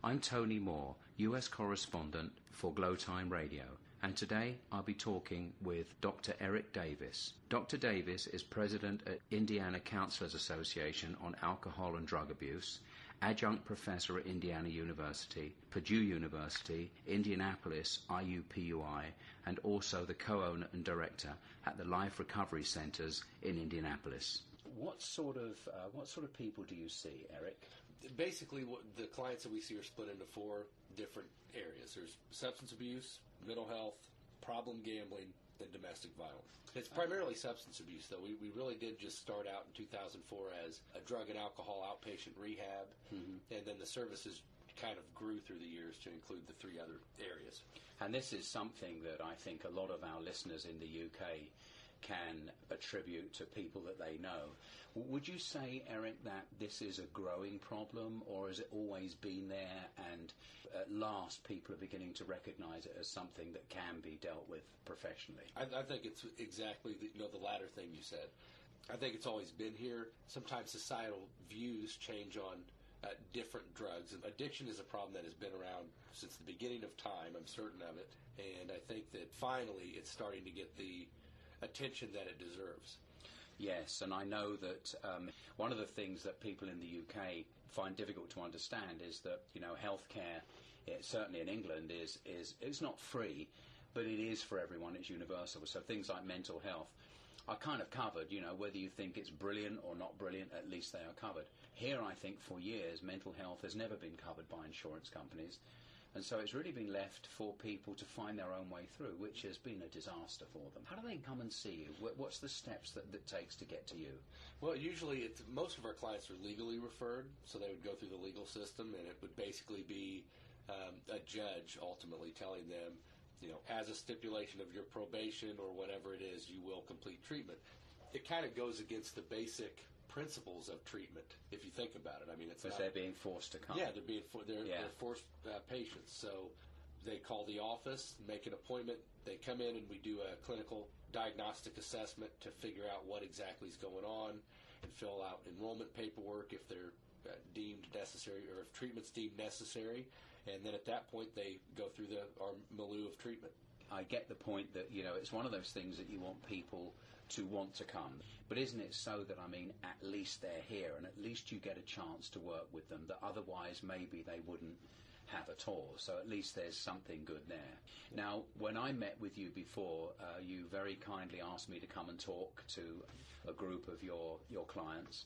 I'm Tony Moore, US correspondent for Glow Time Radio, and today I'll be talking with Dr. Eric Davis. Dr. Davis is president at Indiana Counselors Association on Alcohol and Drug Abuse, adjunct professor at Indiana University, Purdue University, Indianapolis, IUPUI, and also the co-owner and director at the Life Recovery Centers in Indianapolis. What sort of people do you see, Eric? Basically, the clients that we see are split into four different areas. There's substance abuse, mental health, problem gambling, and domestic violence. It's primarily substance abuse, though. We really did just start out in 2004 as a drug and alcohol outpatient rehab, and then the services kind of grew through the years to include the three other areas. And this is something that I think a lot of our listeners in the UK can attribute to people that they know. Would you say, Eric, that this is a growing problem, or has it always been there and at last people are beginning to recognise it as something that can be dealt with professionally? I think it's exactly the latter thing you said. I think it's always been here. Sometimes societal views change on different drugs. And addiction is a problem that has been around since the beginning of time, I'm certain of it, and I think that finally it's starting to get the attention that it deserves. Yes, and I know that one of the things that people in the UK find difficult to understand is that, healthcare, certainly in England, is it's not free, but it is for everyone. It's universal. So things like mental health are kind of covered. Whether you think it's brilliant or not brilliant, at least they are covered. Here, I think, for years, mental health has never been covered by insurance companies. And so it's really been left for people to find their own way through, which has been a disaster for them. How do they come and see you? What's the steps that it takes to get to you? Well, usually most of our clients are legally referred, so they would go through the legal system, and it would basically be a judge ultimately telling them, as a stipulation of your probation or whatever it is, you will complete treatment. It kind of goes against the basic principles of treatment, if you think about it. I mean, it's because they're being forced to come. Yeah, they're forced patients. So they call the office, make an appointment. They come in and we do a clinical diagnostic assessment to figure out what exactly is going on and fill out enrollment paperwork if they're deemed necessary or if treatment's deemed necessary. And then at that point, they go through our milieu of treatment. I get the point that, it's one of those things that you want people to want to come. But isn't it so that, at least they're here and at least you get a chance to work with them that otherwise maybe they wouldn't have at all. So at least there's something good there. Now, when I met with you before, you very kindly asked me to come and talk to a group of your clients.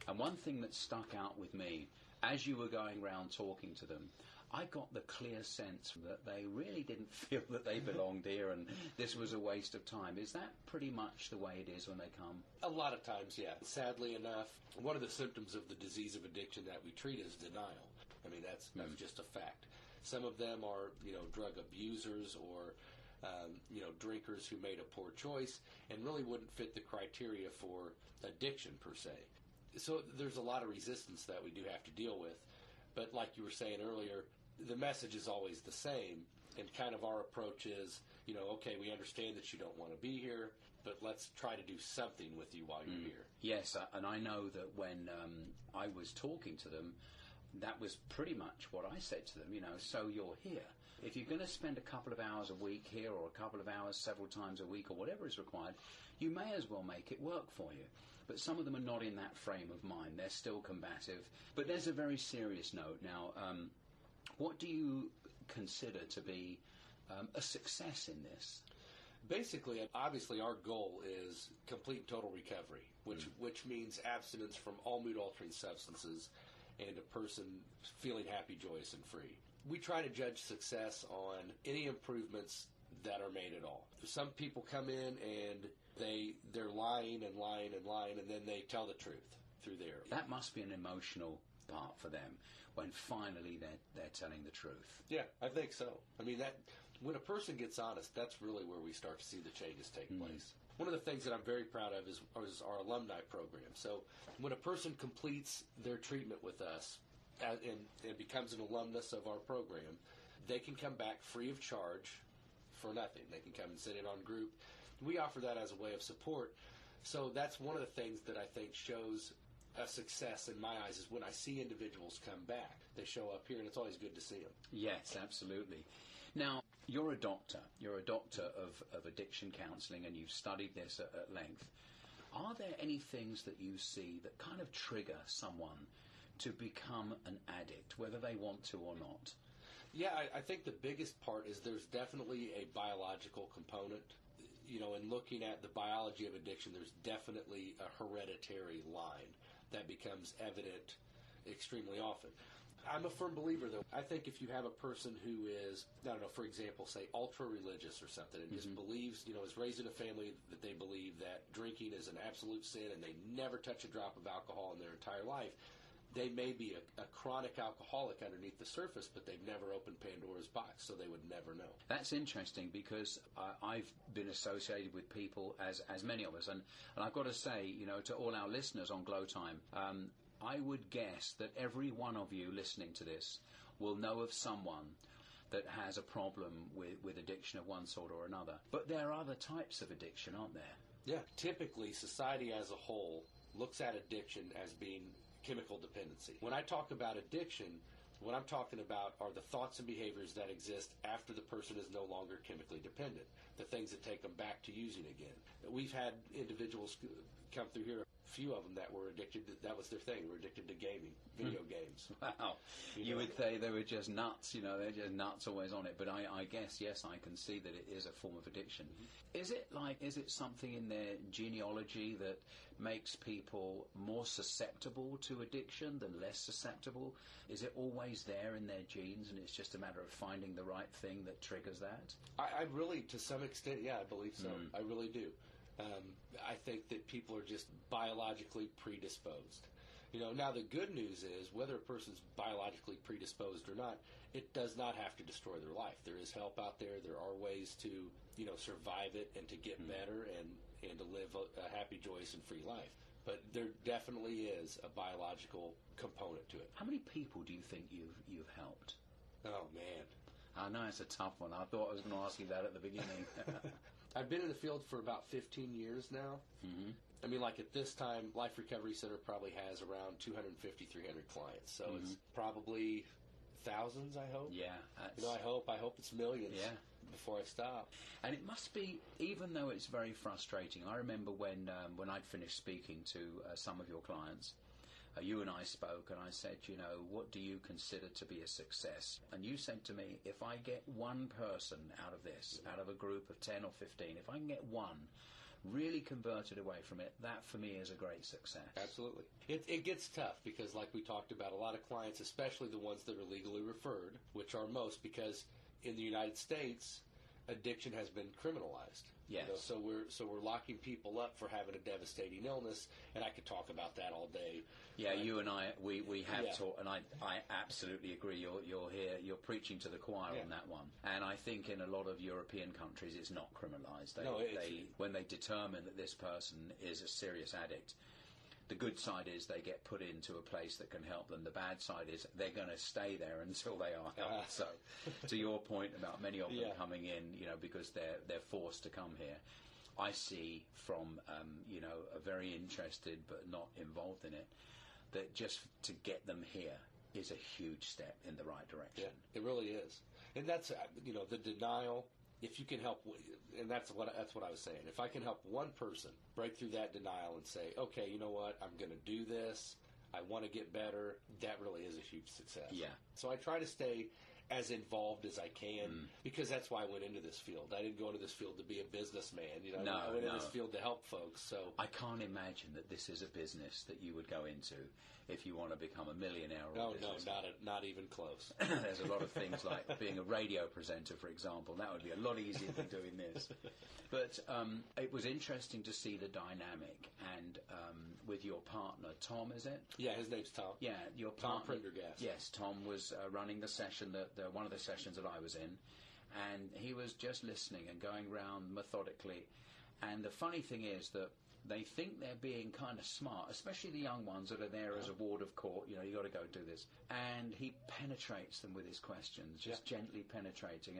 And one thing that stuck out with me, as you were going around talking to them, I got the clear sense that they really didn't feel that they belonged here and this was a waste of time. Is that pretty much the way it is when they come? A lot of times, yeah. Sadly enough, one of the symptoms of the disease of addiction that we treat is denial. I mean, that's just a fact. Some of them are, drug abusers or, drinkers who made a poor choice and really wouldn't fit the criteria for addiction per se. So there's a lot of resistance that we do have to deal with. But like you were saying earlier, the message is always the same, and kind of our approach is, okay, we understand that you don't want to be here, but let's try to do something with you while you're here. Yes, and I know that when I was talking to them, that was pretty much what I said to them, so you're here. If you're going to spend a couple of hours a week here or a couple of hours several times a week or whatever is required, you may as well make it work for you. But some of them are not in that frame of mind. They're still combative. But there's a very serious note. Now, what do you consider to be a success in this? Basically, obviously, our goal is complete and total recovery, which means abstinence from all mood-altering substances and a person feeling happy, joyous, and free. We try to judge success on any improvements that are made at all. Some people come in and they're lying and lying and lying, and then they tell the truth through there. That must be an emotional part for them when finally they're telling the truth. Yeah, I think so. I mean, that when a person gets honest, that's really where we start to see the changes take place. One of the things that I'm very proud of is our alumni program. So when a person completes their treatment with us and becomes an alumnus of our program, they can come back free of charge for nothing. They can come and sit in on group. We offer that as a way of support. So that's one of the things that I think shows a success in my eyes is when I see individuals come back. They show up here, and it's always good to see them. Yes, absolutely. Now, you're a doctor. You're a doctor of addiction counseling, and you've studied this at length. Are there any things that you see that kind of trigger someone to become an addict, whether they want to or not? Yeah, I think the biggest part is there's definitely a biological component. You know, in looking at the biology of addiction, there's definitely a hereditary line that becomes evident extremely often. I'm a firm believer, though. I think if you have a person who is, I don't know, for example, say ultra-religious or something, and just believes, you know, is raised in a family that they believe that drinking is an absolute sin and they never touch a drop of alcohol in their entire life, they may be a chronic alcoholic underneath the surface, but they've never opened Pandora's box, so they would never know. That's interesting because I've been associated with people, as many of us, and I've got to say, you know, to all our listeners on Glow Time, I would guess that every one of you listening to this will know of someone that has a problem with addiction of one sort or another. But there are other types of addiction, aren't there? Yeah. Typically, society as a whole looks at addiction as being chemical dependency. When I talk about addiction, what I'm talking about are the thoughts and behaviors that exist after the person is no longer chemically dependent, the things that take them back to using again. We've had individuals come through here, a few of them that were addicted to, that was their thing, were addicted to gaming, video games. Wow. You would say they were just nuts, you know, they're just nuts always on it. But I guess, yes, I can see that it is a form of addiction. Is it something in their genealogy that makes people more susceptible to addiction than less susceptible? Is it always there in their genes and it's just a matter of finding the right thing that triggers that? I really, to some extent, yeah, I believe so. I really do. I think that people are just biologically predisposed. You know, now the good news is whether a person's biologically predisposed or not, it does not have to destroy their life. There is help out there. There are ways to, you know, survive it and to get better and to live a happy, joyous, and free life. But there definitely is a biological component to it. How many people do you think you've helped? Oh, man. I know it's a tough one. I thought I was going to ask you that at the beginning. I've been in the field for about 15 years now. I mean, like at this time, Life Recovery Center probably has around 250, 300 clients. So it's probably thousands, I hope. Yeah. You know, I hope it's millions before I stop. And it must be, even though it's very frustrating, I remember when I'd finished speaking to some of your clients, you and I spoke, and I said, you know, what do you consider to be a success? And you said to me, if I get one person out of this, out of a group of 10 or 15, if I can get one really converted away from it, that for me is a great success. Absolutely. It gets tough because, like we talked about, a lot of clients, especially the ones that are legally referred, which are most, because in the United States, addiction has been criminalized. Yes. You know, so we're locking people up for having a devastating illness, and I could talk about that all day. Yeah, you and I, we have talked, and I absolutely agree. You're here, you're preaching to the choir on that one. And I think in a lot of European countries, it's not criminalized. When they determine that this person is a serious addict, the good side is they get put into a place that can help them. The bad side is they're going to stay there until they are helped. So, to your point about many of them coming in, you know, because they're forced to come here, I see from you know, a very interested but not involved in it, that just to get them here is a huge step in the right direction. Yeah, it really is, and that's you know, the denial. If you can help, and that's what I was saying. If I can help one person break through that denial and say, okay, you know what, I'm going to do this, I want to get better, that really is a huge success. Yeah. So I try to stay as involved as I can because that's why I went into this field. I didn't go into this field to be a businessman. You know, I went into this field to help folks. So I can't imagine that this is a business that you would go into if you want to become a millionaire. No, not even close. There's a lot of things like being a radio presenter, for example. That would be a lot easier than doing this. But it was interesting to see the dynamic, and with your partner, Tom, is it? Yeah, his name's Tom. Yeah, your partner. Tom Prendergast. Yes, Tom was running the session, one of the sessions that I was in, and he was just listening and going round methodically. And the funny thing is that they think they're being kind of smart, especially the young ones that are there as a ward of court. You know, you got to go do this. And he penetrates them with his questions, just gently penetrating.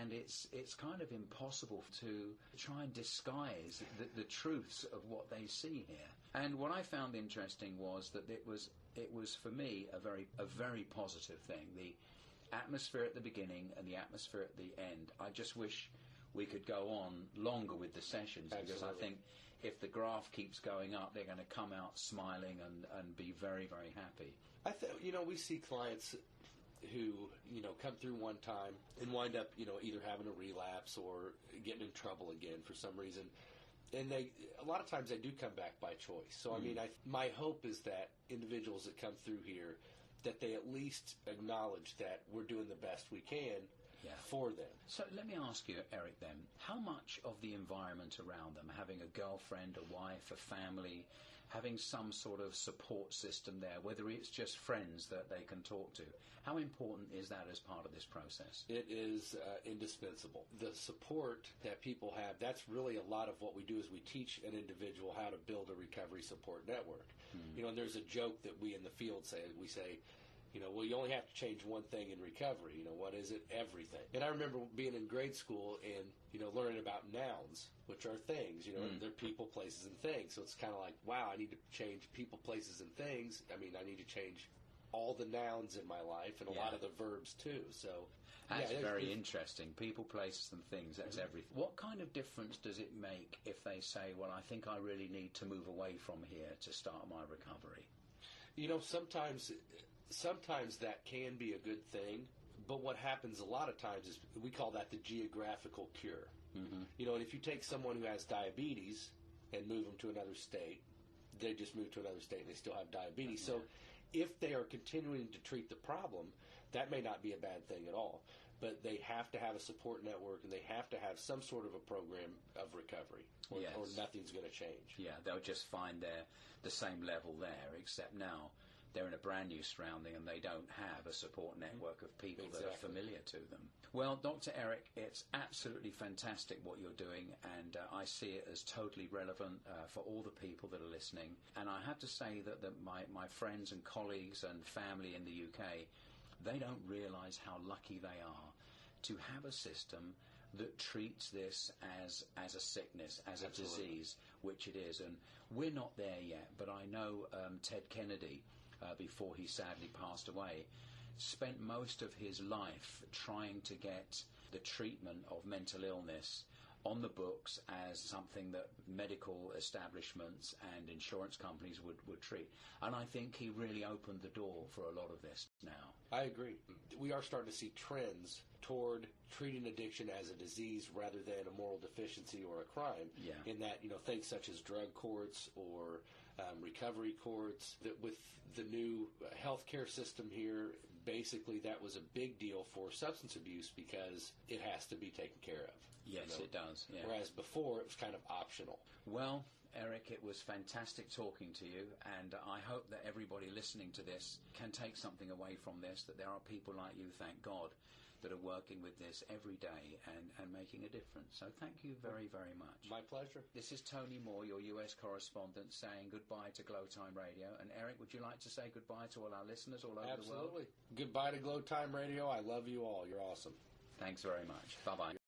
And it's kind of impossible to try and disguise the truths of what they see here. And what I found interesting was that it was for me a very positive thing. The atmosphere at the beginning and the atmosphere at the end. I just wish we could go on longer with the sessions, because I think if the graph keeps going up, they're going to come out smiling and be very, very happy. We see clients who, come through one time and wind up, either having a relapse or getting in trouble again for some reason. And a lot of times they do come back by choice. So, I mean, my hope is that individuals that come through here, that they at least acknowledge that we're doing the best we can for them. So let me ask you, Eric, then, how much of the environment around them, having a girlfriend, a wife, a family, having some sort of support system there, whether it's just friends that they can talk to, how important is that as part of this process? It is indispensable. The support that people have, that's really a lot of what we do, is we teach an individual how to build a recovery support network. And there's a joke that we in the field say, we say, well, you only have to change one thing in recovery. What is it? Everything. And I remember being in grade school and, learning about nouns, which are things. They're people, places, and things. So it's kind of like, wow, I need to change people, places, and things. I mean, I need to change all the nouns in my life and a lot of the verbs, too. So that's very interesting. People, places, and things. That's everything. What kind of difference does it make if they say, well, I think I really need to move away from here to start my recovery? Sometimes that can be a good thing, but what happens a lot of times is we call that the geographical cure. And if you take someone who has diabetes and move them to another state, they just move to another state and they still have diabetes. So if they are continuing to treat the problem, that may not be a bad thing at all. But they have to have a support network, and they have to have some sort of a program of recovery, or nothing's going to change. Yeah, they'll just find the same level there, except now they're in a brand new surrounding and they don't have a support network of people that are familiar to them. Well, Dr. Eric, it's absolutely fantastic what you're doing, and I see it as totally relevant for all the people that are listening. And I have to say that my friends and colleagues and family in the UK, they don't realize how lucky they are to have a system that treats this as a sickness, as a disease, which it is. And we're not there yet, but I know Ted Kennedy, before he sadly passed away, spent most of his life trying to get the treatment of mental illness on the books as something that medical establishments and insurance companies would treat. And I think he really opened the door for a lot of this now. I agree. We are starting to see trends toward treating addiction as a disease rather than a moral deficiency or a crime. Yeah. In that, things such as drug courts or recovery courts, that with the new healthcare system here, basically that was a big deal for substance abuse because it has to be taken care of. Yes, it does. Yeah. Whereas before, it was kind of optional. Well, Eric, it was fantastic talking to you, and I hope that everybody listening to this can take something away from this, that there are people like you, thank God, that are working with this every day and making a difference. So thank you very, very much. My pleasure. This is Tony Moore, your US correspondent, saying goodbye to Glow Time Radio. And Eric, would you like to say goodbye to all our listeners all over the world? Absolutely. Goodbye to Glow Time Radio. I love you all. You're awesome. Thanks very much. Bye-bye.